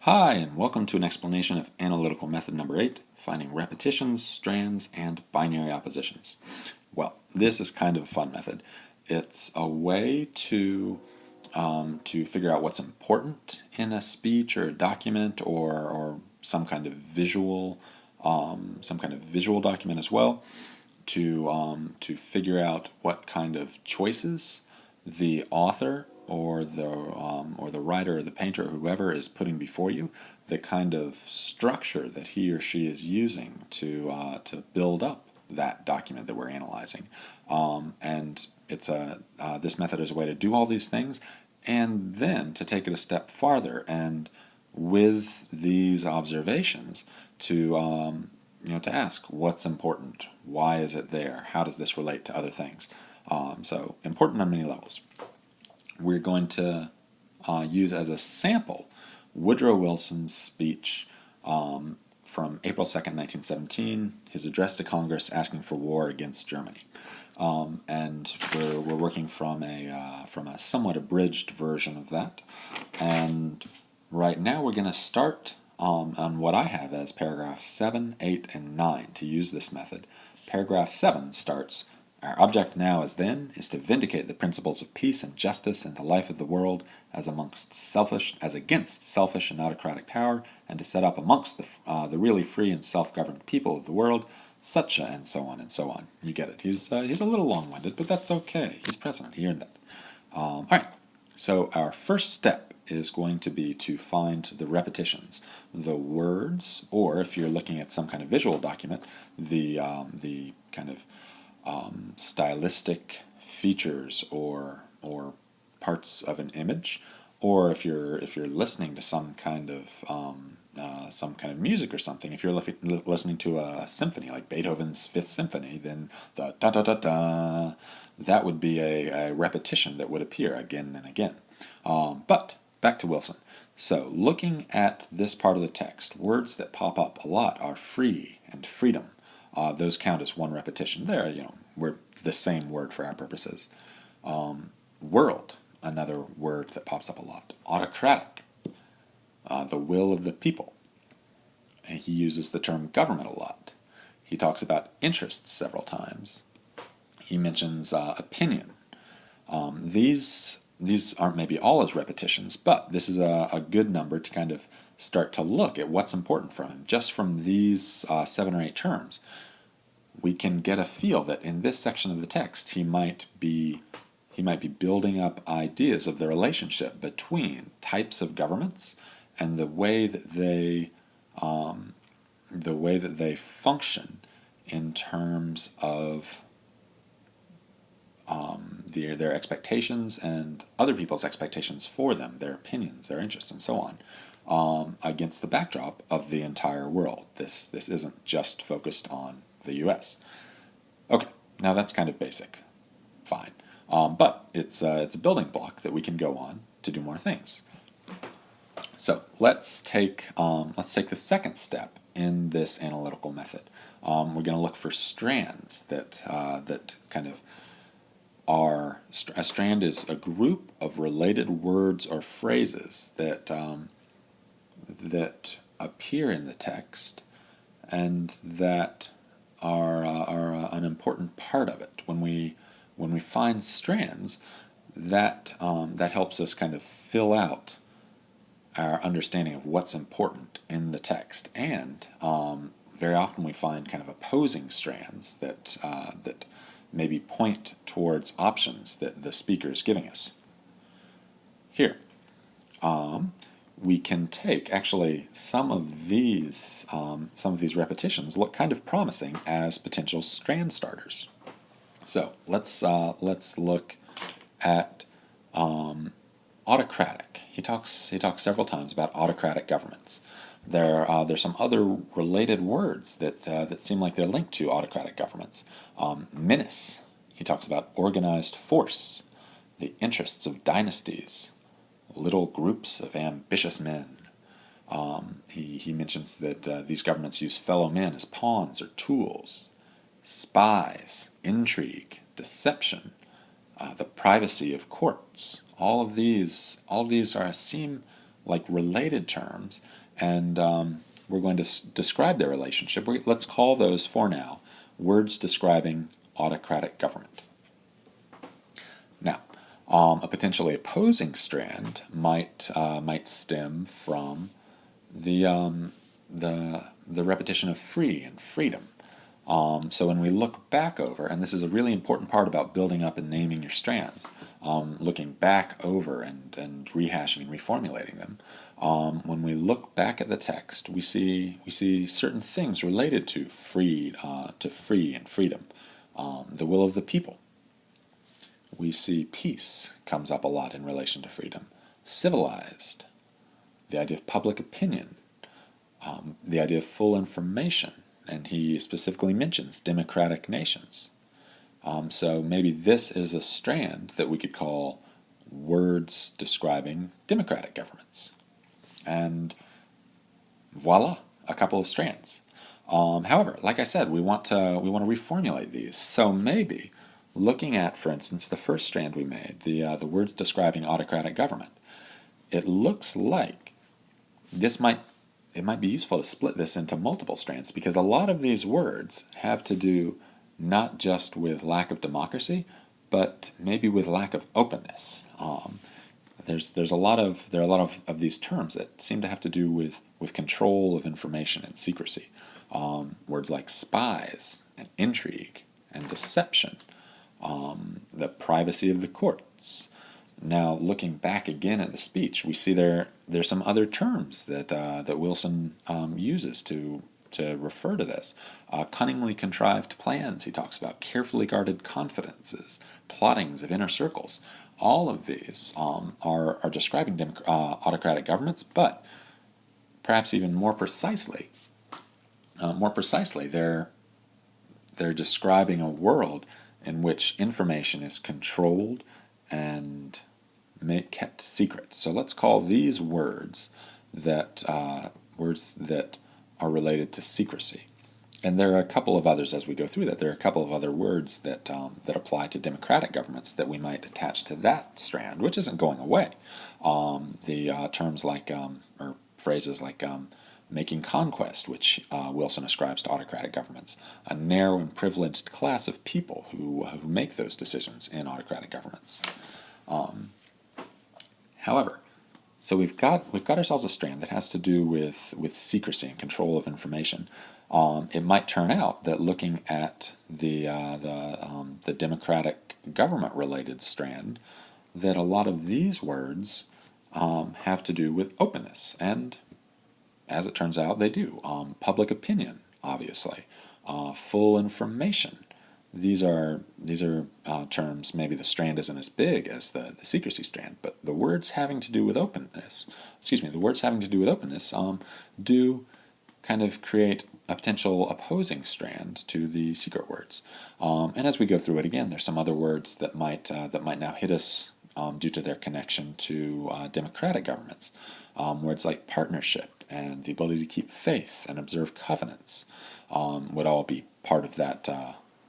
Hi, and welcome to an explanation of analytical method number 8, finding repetitions, strands, and binary oppositions. Well, this is kind of a fun method. It's a way to figure out what's important in a speech or a document or some kind of visual document as well. To figure out what kind of choices the author or the writer or the painter or whoever is putting before you, the kind of structure that he or she is using to build up that document that we're analyzing. And this method is a way to do all these things, and then to take it a step farther, and with these observations to ask what's important, why is it there, how does this relate to other things. So important on many levels. We're going to use as a sample Woodrow Wilson's speech from April 2nd, 1917, his address to Congress asking for war against Germany. And we're working from a somewhat abridged version of that. And right now we're going to start on what I have as paragraphs 7, 8, and 9 to use this method. Paragraph 7 starts, "Our object now as then is to vindicate the principles of peace and justice in the life of the world as against selfish and autocratic power, and to set up amongst the really free and self-governed people of the world such a," and so on and so on. You get it. He's a little long-winded, but that's okay. He's president. He earned that. All right. So our first step is going to be to find the repetitions, the words, or if you're looking at some kind of visual document, the kind of stylistic features or parts of an image, or if you're listening to some kind of music or something. If you're listening to a symphony like Beethoven's Fifth Symphony, then the da da da da, that would be a repetition that would appear again and again. But back to Wilson. So looking at this part of the text, words that pop up a lot are free and freedom. Those count as one repetition. There, we're the same word for our purposes. World, another word that pops up a lot. Autocratic, the will of the people. And he uses the term government a lot. He talks about interests several times. He mentions opinion. These aren't maybe all as repetitions, but this is a good number to kind of start to look at what's important from him. Just from these 7 or 8 terms, we can get a feel that in this section of the text he might be building up ideas of the relationship between types of governments and the way that they function in terms of their expectations and other people's expectations for them, their opinions, their interests, and so on, against the backdrop of the entire world. This isn't just focused on the U.S. Okay, now that's kind of basic, fine, but it's a building block that we can go on to do more things. So let's take the second step in this analytical method. We're going to look for strands that kind of are. A strand is a group of related words or phrases that appear in the text and that are an important part of it. When we find strands, that helps us kind of fill out our understanding of what's important in the text, and very often we find kind of opposing strands that maybe point towards options that the speaker is giving us. Here, we can take actually some of these repetitions look kind of promising as potential strand starters. So let's look at autocratic. He talks several times about autocratic governments. There's some other related words that seem like they're linked to autocratic governments. Menace. He talks about organized force, the interests of dynasties, little groups of ambitious men. He mentions that these governments use fellow men as pawns or tools. Spies, intrigue, deception, the privacy of courts. All of these seem like related terms, and we're going to describe their relationship. Let's call those, for now, words describing autocratic government. Now, a potentially opposing strand might stem from the repetition of free and freedom. So when we look back over, and this is a really important part about building up and naming your strands, looking back over and rehashing and reformulating them, when we look back at the text, we see certain things related to free and freedom, the will of the people. We see peace comes up a lot in relation to freedom, civilized, the idea of public opinion, the idea of full information, and he specifically mentions democratic nations. So maybe this is a strand that we could call words describing democratic governments. And voila, a couple of strands. However, like I said, we want to reformulate these. So maybe looking at, for instance, the first strand we made, the words describing autocratic government, it looks like it might be useful to split this into multiple strands, because a lot of these words have to do not just with lack of democracy, but maybe with lack of openness. There are a lot of these terms that seem to have to do with control of information and secrecy. Words like spies and intrigue and deception, the privacy of the courts. Now, looking back again at the speech, we see there's some other terms that Wilson uses to refer to this. Cunningly contrived plans, he talks about, carefully guarded confidences, plottings of inner circles. All of these are describing autocratic governments, but perhaps even more precisely, they're describing a world in which information is controlled and kept secret. So let's call these words that are related to secrecy. And there are a couple of others as we go through that. There are a couple of other words that apply to democratic governments that we might attach to that strand, which isn't going away. The terms like, or phrases like making conquest, which Wilson ascribes to autocratic governments, a narrow and privileged class of people who make those decisions in autocratic governments. However, so we've got ourselves a strand that has to do with secrecy and control of information. It might turn out that looking at the democratic government-related strand, that a lot of these words have to do with openness, and as it turns out, they do. Public opinion, obviously, full information. These are terms. Maybe the strand isn't as big as the secrecy strand, but the words having to do with openness. The words having to do with openness do kind of create a potential opposing strand to the secret words. And as we go through it again, there's some other words that might now hit us due to their connection to democratic governments. Words like partnership and the ability to keep faith and observe covenants would all be part of that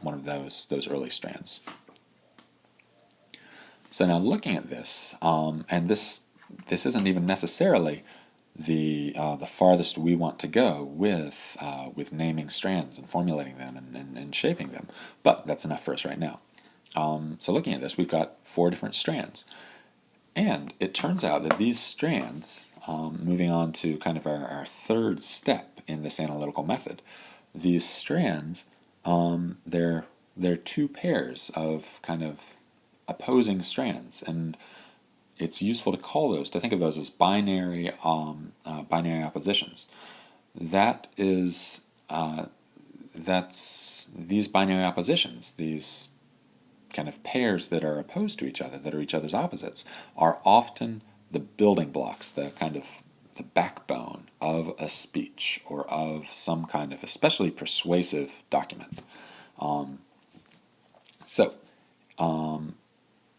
one of those early strands. So now looking at this, and this isn't even necessarily the farthest we want to go with naming strands and formulating them and shaping them, but that's enough for us right now. So looking at this, we've got 4 different strands, and it turns out that these strands, moving on to kind of our third step in this analytical method, these strands, they're 2 pairs of kind of opposing strands, and it's useful to think of those as binary oppositions. That's these binary oppositions, these kind of pairs that are opposed to each other, that are each other's opposites, are often the building blocks, the kind of the backbone of a speech or of some kind of especially persuasive document.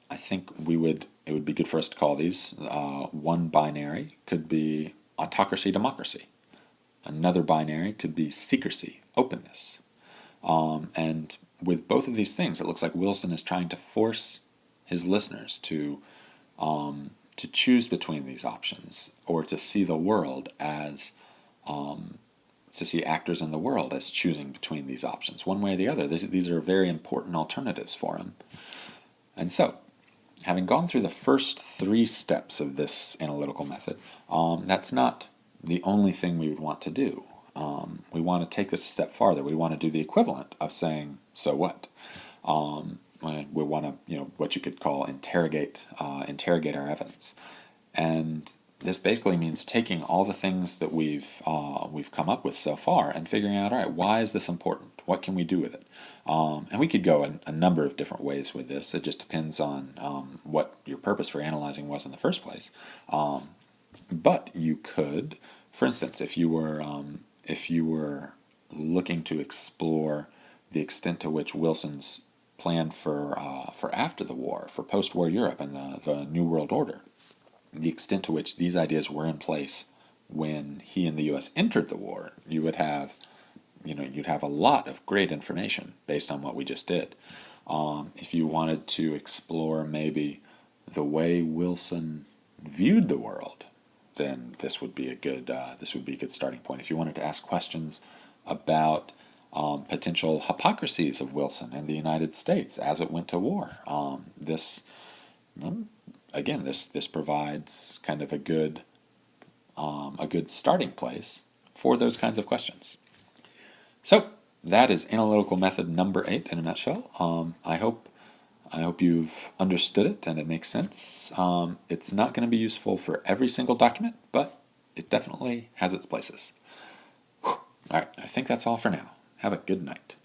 I think it would be good for us to call these. One binary could be autocracy, democracy. Another binary could be secrecy, openness. And with both of these things, it looks like Wilson is trying to force his listeners to to choose between these options, or to see the world as to see actors in the world as choosing between these options, one way or the other. These are very important alternatives for him. And so, having gone through the first 3 steps of this analytical method, that's not the only thing we would want to do. We want to take this a step farther. We want to do the equivalent of saying, so what? We want to, what you could call interrogate our evidence. And this basically means taking all the things that we've come up with so far and figuring out, all right, why is this important? What can we do with it? And we could go a number of different ways with this. It just depends on what your purpose for analyzing was in the first place. But you could, for instance, if you were looking to explore the extent to which Wilson's plan for after the war, for post-war Europe and the New World Order, the extent to which these ideas were in place when he and the U.S. entered the war, you'd have a lot of great information based on what we just did. If you wanted to explore maybe the way Wilson viewed the world, then this would be a good starting point. If you wanted to ask questions about potential hypocrisies of Wilson and the United States as it went to war, this provides kind of a good starting place for those kinds of questions. So that is analytical method number 8 in a nutshell. I hope you've understood it and it makes sense. It's not going to be useful for every single document, but it definitely has its places. All right, I think that's all for now. Have a good night.